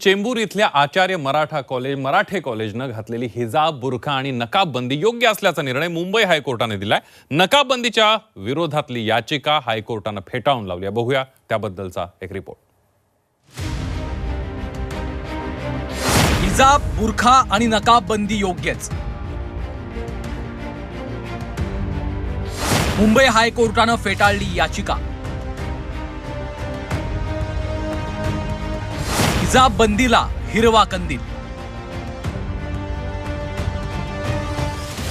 चेंबूर इथल्या आचार्य मराठे कॉलेजनं घातलेली हिजाब, बुरखा आणि नकाबबंदी योग्य असल्याचा निर्णय मुंबई हायकोर्टाने दिलाय। नकाबबंदीच्या विरोधातली याचिका हायकोर्टाने फेटाळून लावली आहे। बघूया त्याबद्दलचा एक रिपोर्ट। हिजाब, बुरखा आणि नकाबबंदी योग्यच। मुंबई हायकोर्टाने फेटाळली याचिका। हिजाब बंदीला हिरवा कंदील।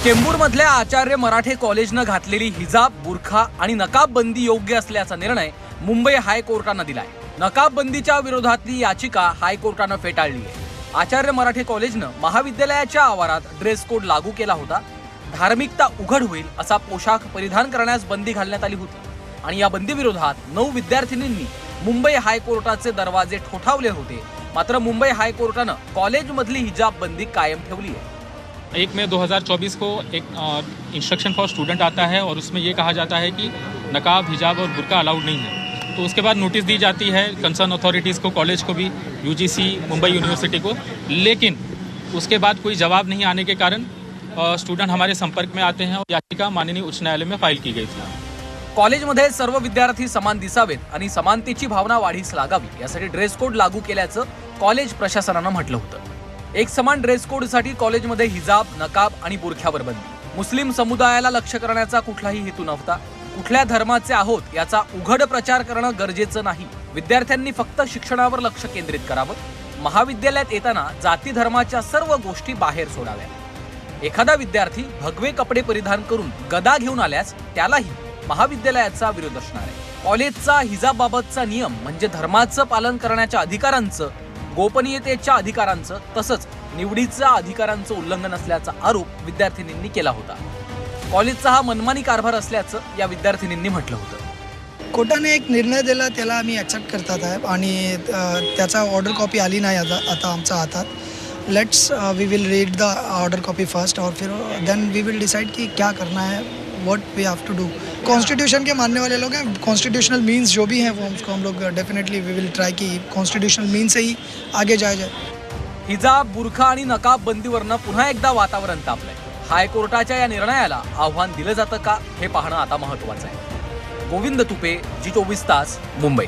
चेंबूरमधल्या आचार्य मराठे कॉलेजनं घातलेली हिजाब, बुरखा आणि नकाबबंदी योग्य असल्याचा निर्णय मुंबई हायकोर्टाने दिलाय। नकाबबंदीच्या विरोधातली याचिका हायकोर्टाने फेटाळली आहे। आचार्य मराठे कॉलेजनं महाविद्यालयाच्या आवारात ड्रेस कोड लागू केला होता। धार्मिकता उघड होईल असा पोशाख परिधान करण्यास बंदी घालण्यात आली होती आणि या बंदी विरोधात 9 विद्यार्थिनींनी मुंबई हायकोर्टाचे दरवाजे ठोठावले होते। मात्र मुंबई हायकोर्टाने कॉलेजमधली हिजाब बंदी कायम ठेवली आहे। 1 मई 2024 को एक इंस्ट्रक्शन फॉर स्टूडेंट आता है और उसमें ये कहा जाता है कि नकाब, हिजाब और बुर्का अलाउड नहीं है। तो उसके बाद नोटिस दी जाती है कंसर्न अथॉरिटीज़ को, कॉलेज को भी, यूजीसी, मुंबई यूनिवर्सिटी को, लेकिन उसके बाद कोई जवाब नहीं आने के कारण स्टूडेंट हमारे संपर्क में आते हैं और याचिका माननीय उच्च न्यायालय में फाइल की गई थी। कॉलेजमध्ये सर्व विद्यार्थी समान दिसावेत आणि समानतेची भावना वाढीस लागावी यासाठी ड्रेस कोड लागू केल्याचं कॉलेज प्रशासनानं म्हटलं होतं। एक समान ड्रेस कोडसाठी कॉलेजमध्ये हिजाब, नकाब आणि बुरख्यावर बंदी। मुस्लिम समुदायाला लक्ष्य करण्याचा कुठलाही हेतू नव्हता। कुठल्या धर्माचे आहोत याचा उघड प्रचार करणं गरजेचं नाही। विद्यार्थ्यांनी फक्त शिक्षणावर लक्ष केंद्रित करावं। महाविद्यालयात येताना जाती धर्माच्या सर्व गोष्टी बाहेर सोडाव्या। एखादा विद्यार्थी भगवे कपडे परिधान करून गदा घेऊन आल्यास त्यालाही महाविद्यालयाचा विरोध असणार आहे। कॉलेजचा हिजाबबाबतचा नियम म्हणजे धर्माचं पालन करण्याच्या अधिकारांचं, गोपनीयतेच्या अधिकारांचं तसंच निवडीच्या अधिकारांचं उल्लंघन असल्याचा आरोप विद्यार्थिनींनी केला होता। कॉलेजचा हा मनमानी कारभार असल्याचं या विद्यार्थिनींनी म्हटलं होतं। कोर्टाने एक निर्णय दिला, त्याला आम्ही ॲक्सेप्ट करतात आहे आणि त्याचा ऑर्डर कॉपी आली नाही आता आमच्या हातात। Let's we will read the order copy first और फिर देन वी विल डिसाइड कि क्या करना है, what we have to do. Constitution के मानने वाले लोग हैं, कॉन्स्टिट्यूशनल मीन्स जो भी हैं वो उसको हम लोग डेफिनेटली वी विल ट्राई कि कॉन्स्टिट्यूशनल मीन्स से ही आगे जाया जाए। हिजाब, बुरखा आणि नकाब बंदीवरनं पुन्हा एकदा वातावरण तापलंय। हायकोर्टाच्या या निर्णयाला आव्हान दिलं जातं का हे पाहणं आता महत्त्वाचं आहे। गोविंद तुपे, जी 24 तास, मुंबई।